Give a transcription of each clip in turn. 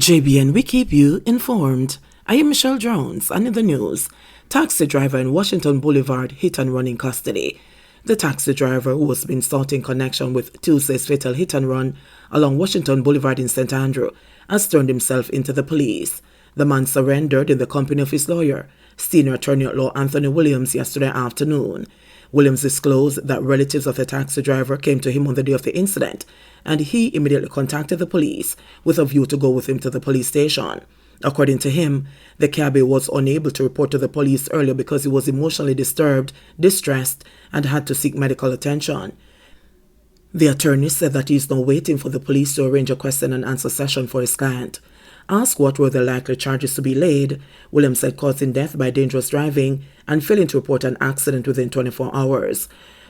JBN, we keep you informed. I am Michelle Jones, and in the news, taxi driver in Washington Boulevard hit and run in custody. The taxi driver, who was being sought in connection with Tuesday's fatal hit and run along Washington Boulevard in St. Andrew, has turned himself into the police. The man surrendered in the company of his lawyer, senior attorney at law Anthony Williams, yesterday afternoon. Williams disclosed that relatives of the taxi driver came to him on the day of the incident, and he immediately contacted the police with a view to go with him to the police station. According to him, the cabbie was unable to report to the police earlier because he was emotionally disturbed, distressed, and had to seek medical attention. The attorney said that he is now waiting for the police to arrange a question and answer session for his client. Asked what were the likely charges to be laid, Williams said causing death by dangerous driving and failing to report an accident within 24 hours.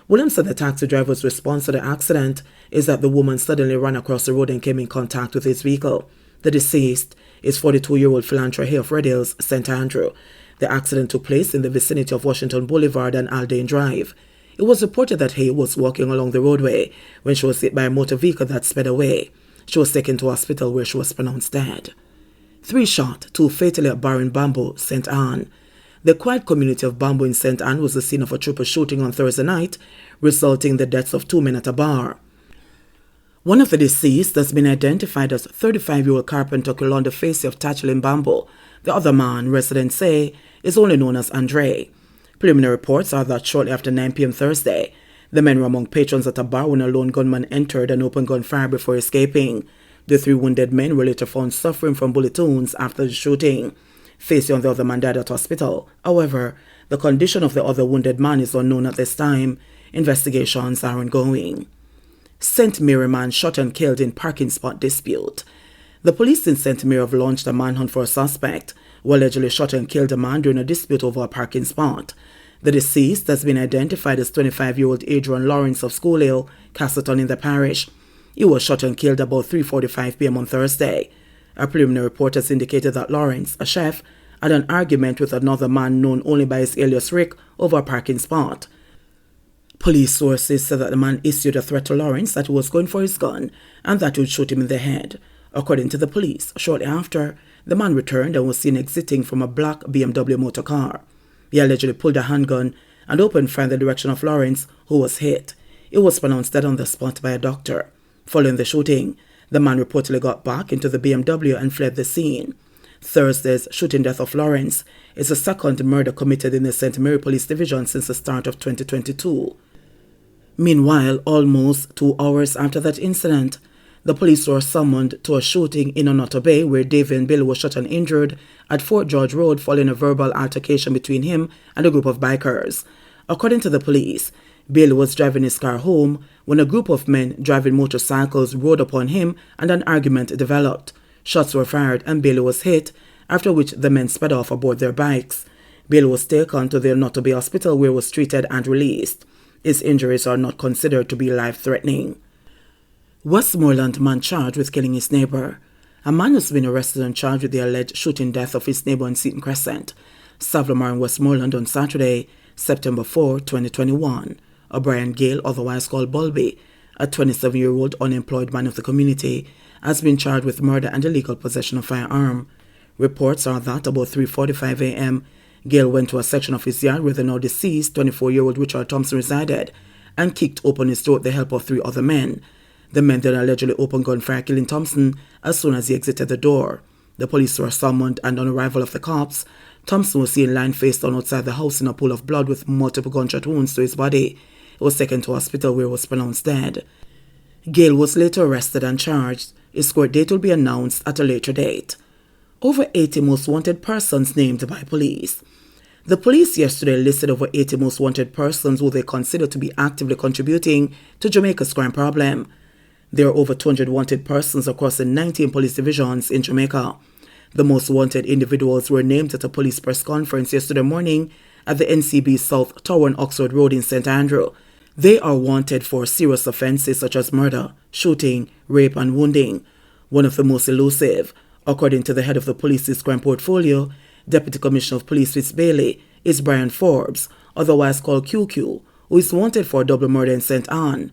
Williams said the taxi driver's response to the accident is that the woman suddenly ran across the road and came in contact with his vehicle. The deceased is 42-year-old Philanthra Hay of Red Hills, St. Andrew. The accident took place in the vicinity of Washington Boulevard and Aldane Drive. It was reported that Hay was walking along the roadway when she was hit by a motor vehicle that sped away. She was taken to hospital where she was pronounced dead. 3 shot, 2 fatally at bar in Bamboo, St. Anne. The quiet community of Bamboo in St. Anne was the scene of a triple shooting on Thursday night, resulting in the deaths of 2 men at a bar. One of the deceased has been identified as 35-year-old carpenter Kulonda Facey of Tatchel in Bamboo. The other man, residents say, is only known as Andre. Preliminary reports are that shortly after 9 p.m. Thursday, the men were among patrons at a bar when a lone gunman entered and opened gunfire before escaping. The 3 wounded men were later found suffering from bullet wounds after the shooting. Facey and the other man died at hospital. However, the condition of the other wounded man is unknown at this time. Investigations are ongoing. St. Mary man shot and killed in parking spot dispute. The police in St. Mary have launched a manhunt for a suspect who allegedly shot and killed a man during a dispute over a parking spot. The deceased has been identified as 25-year-old Adrian Lawrence of School Hill, Castleton in the parish. He was shot and killed about 3:45 p.m. on Thursday. A preliminary report has indicated that Lawrence, a chef, had an argument with another man known only by his alias Rick over a parking spot. Police sources said that the man issued a threat to Lawrence that he was going for his gun and that he would shoot him in the head. According to the police, shortly after, the man returned and was seen exiting from a black BMW motor car. He allegedly pulled a handgun and opened fire in the direction of Lawrence, who was hit. He was pronounced dead on the spot by a doctor. Following the shooting, the man reportedly got back into the BMW and fled the scene. Thursday's shooting death of Lawrence is the second murder committed in the St. Mary Police Division since the start of 2022. Meanwhile, almost 2 hours after that incident, the police were summoned to a shooting in Onoto Bay where David and Bill was shot and injured at Fort George Road following a verbal altercation between him and a group of bikers. According to the police, Bill was driving his car home when a group of men driving motorcycles rode upon him and an argument developed. Shots were fired and Bill was hit, after which the men sped off aboard their bikes. Bill was taken to the Onoto Bay Hospital where he was treated and released. His injuries are not considered to be life-threatening. Westmoreland man charged with killing his neighbor. A man has been arrested and charged with the alleged shooting death of his neighbor in Seaton Crescent, Savlamar in Westmoreland on Saturday, September 4, 2021. O'Brien Gale, otherwise called Bulby, a 27-year-old unemployed man of the community, has been charged with murder and illegal possession of firearm. Reports are that about 3:45 a.m., Gale went to a section of his yard where the now deceased 24-year-old Richard Thompson resided and kicked open his door with the help of 3 other men. The men then allegedly opened gunfire, killing Thompson as soon as he exited the door. The police were summoned, and on arrival of the cops, Thompson was seen lying face down outside the house in a pool of blood with multiple gunshot wounds to his body. He was taken to hospital where he was pronounced dead. Gale was later arrested and charged. His court date will be announced at a later date. Over 80 most wanted persons named by police. The police yesterday listed over 80 most wanted persons who they consider to be actively contributing to Jamaica's crime problem. There are over 200 wanted persons across the 19 police divisions in Jamaica. The most wanted individuals were named at a police press conference yesterday morning at the NCB South Tower on Oxford Road in St. Andrew. They are wanted for serious offences such as murder, shooting, rape and wounding. One of the most elusive, according to the head of the police's crime portfolio, Deputy Commissioner of Police Fitz Bailey, is Brian Forbes, otherwise called QQ, who is wanted for a double murder in St. Anne.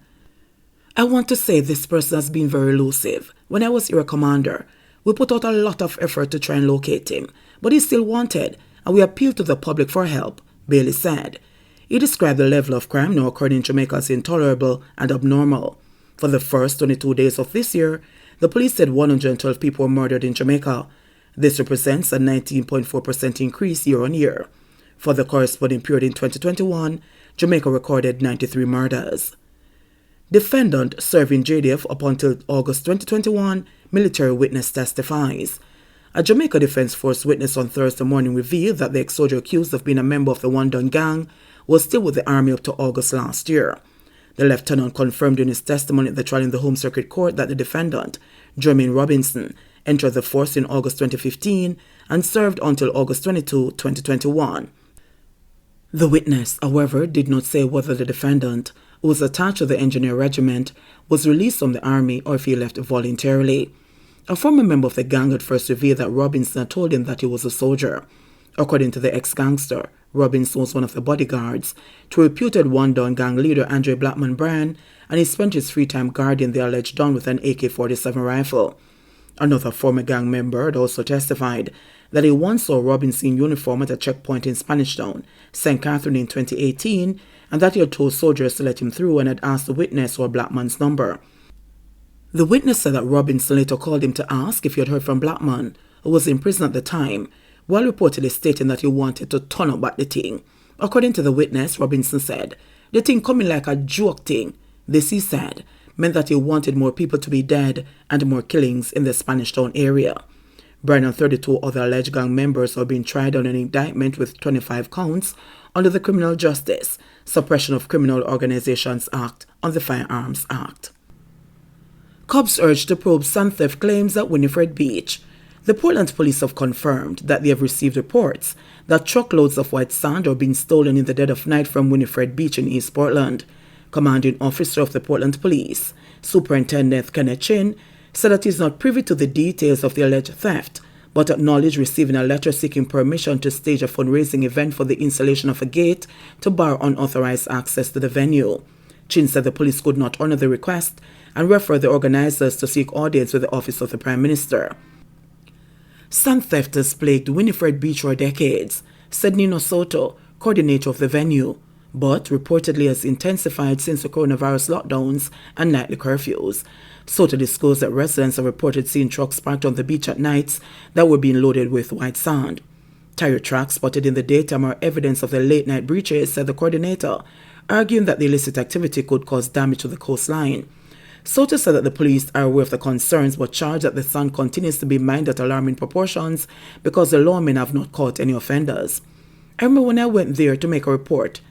I want to say this person has been very elusive. When I was your commander, We put out a lot of effort to try and locate him, but he's still wanted, and we appeal to the public for help, Bailey said. He described the level of crime now occurring in Jamaica as intolerable and abnormal. For the first 22 days of this year, the police said 112 people were murdered in Jamaica. This represents a 19.4% increase year on year. For the corresponding period in 2021, Jamaica recorded 93 murders. Defendant serving JDF up until August 2021, military witness testifies. A Jamaica Defense Force witness on Thursday morning revealed that the ex-soldier accused of being a member of the One Done gang was still with the army up to August last year. The lieutenant confirmed in his testimony at the trial in the Home Circuit Court that the defendant, Jermaine Robinson, entered the force in August 2015 and served until August 22, 2021. The witness, however, did not say whether the defendant, who was attached to the engineer regiment, was released from the army or if he left voluntarily. A former member of the gang had first revealed that Robinson had told him that he was a soldier. According to the ex-gangster, Robinson was one of the bodyguards to reputed One Don gang leader Andre Blackman Brand, and he spent his free time guarding the alleged Don with an AK-47 rifle. Another former gang member had also testified that he once saw Robinson in uniform at a checkpoint in Spanish Town, St. Catherine in 2018, and that he had told soldiers to let him through and had asked the witness for Blackman's number. The witness said that Robinson later called him to ask if he had heard from Blackman, who was in prison at the time, while reportedly stating that he wanted to turn up at the thing. According to the witness, Robinson said, "The thing coming like a joke thing." This, he said, meant that he wanted more people to be dead and more killings in the Spanish Town area. Brian and 32 other alleged gang members are being tried on an indictment with 25 counts under the Criminal Justice, Suppression of Criminal Organizations Act and the Firearms Act. Cops urged to probe sand theft claims at Winifred Beach. The Portland police have confirmed that they have received reports that truckloads of white sand are being stolen in the dead of night from Winifred Beach in East Portland. Commanding officer of the Portland Police, Superintendent Kenneth Chin, said that he is not privy to the details of the alleged theft, but acknowledged receiving a letter seeking permission to stage a fundraising event for the installation of a gate to bar unauthorized access to the venue. Chin said the police could not honor the request and referred the organizers to seek audience with the Office of the Prime Minister. Sand theft has plagued Winifred Beach for decades, said Nino Soto, coordinator of the venue, but reportedly has intensified since the coronavirus lockdowns and nightly curfews. Soto disclosed that residents have reported seeing trucks parked on the beach at nights that were being loaded with white sand. Tire tracks spotted in the daytime are evidence of the late-night breaches, said the coordinator, arguing that the illicit activity could cause damage to the coastline. Soto said that the police are aware of the concerns but charged that the sand continues to be mined at alarming proportions because the lawmen have not caught any offenders. I remember when I went there to make a report,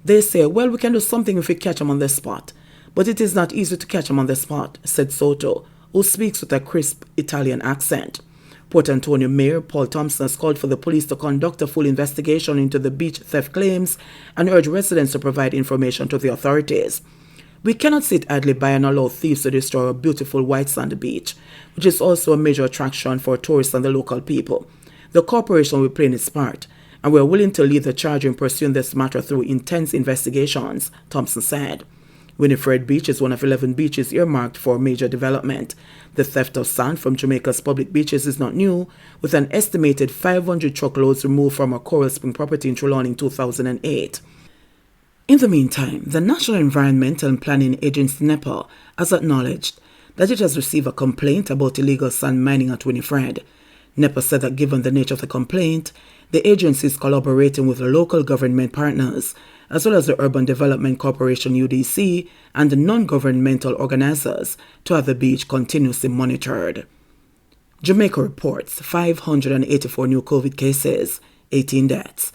they say, well, we can do something if we catch them on the spot. But it is not easy to catch them on the spot, said Soto, who speaks with a crisp Italian accent. Port Antonio Mayor Paul Thompson has called for the police to conduct a full investigation into the beach theft claims and urged residents to provide information to the authorities. We cannot sit idly by and allow thieves to destroy a beautiful white sand beach, which is also a major attraction for tourists and the local people. The corporation will play its part, and we are willing to lead the charge in pursuing this matter through intense investigations, Thompson said. Winifred Beach is one of 11 beaches earmarked for major development. The theft of sand from Jamaica's public beaches is not new, with an estimated 500 truckloads removed from a Coral Spring property in Trelawney in 2008. In the meantime, the National Environmental and Planning Agency NEPA has acknowledged that it has received a complaint about illegal sand mining at Winifred. NEPA said that given the nature of the complaint, the agency is collaborating with the local government partners, as well as the Urban Development Corporation UDC and the non-governmental organizers, to have the beach continuously monitored. Jamaica reports 584 new COVID cases, 18 deaths.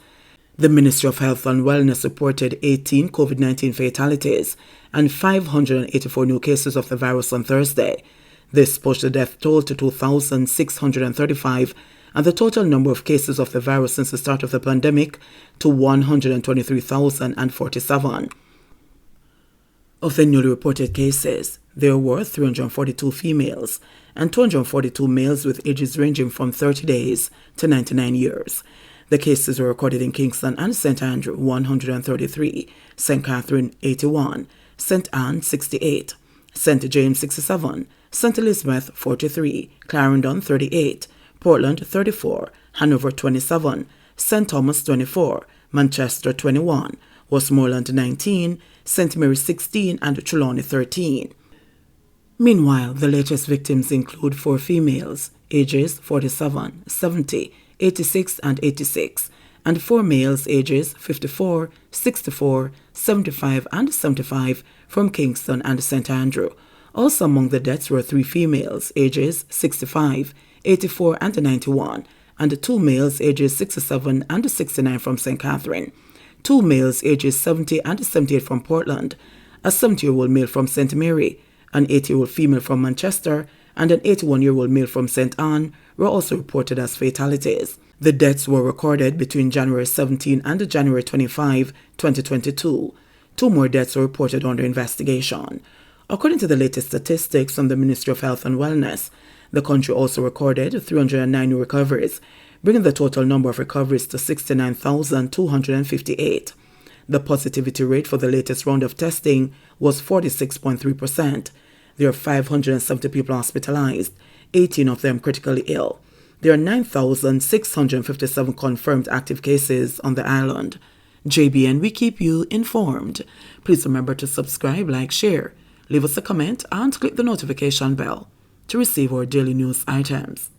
The Ministry of Health and Wellness reported 18 COVID-19 fatalities and 584 new cases of the virus on Thursday. This pushed the death toll to 2,635 and the total number of cases of the virus since the start of the pandemic to 123,047. Of the newly reported cases, there were 342 females and 242 males with ages ranging from 30 days to 99 years. The cases were recorded in Kingston and St. Andrew, 133, St. Catherine, 81, St. Anne, 68, St. James, 67, St. Elizabeth 43, Clarendon 38, Portland 34, Hanover 27, St. Thomas 24, Manchester 21, Westmoreland 19, St. Mary 16 and Trelawney 13. Meanwhile, the latest victims include 4 females, ages 47, 70, 86 and 86, and 4 males ages 54, 64, 75 and 75 from Kingston and St. Andrew. Also among the deaths were 3 females ages 65, 84 and 91, and 2 males ages 67 and 69 from St. Catherine, 2 males ages 70 and 78 from Portland, a 70-year-old male from St. Mary, an 80-year-old female from Manchester, and an 81-year-old male from St. Anne were also reported as fatalities. The deaths were recorded between January 17 and January 25, 2022. 2 more deaths were reported under investigation. According to the latest statistics from the Ministry of Health and Wellness, the country also recorded 309 new recoveries, bringing the total number of recoveries to 69,258. The positivity rate for the latest round of testing was 46.3%. There are 570 people hospitalized, 18 of them critically ill. There are 9,657 confirmed active cases on the island. JBN, we keep you informed. Please remember to subscribe, like, share, leave us a comment, and click the notification bell to receive our daily news items.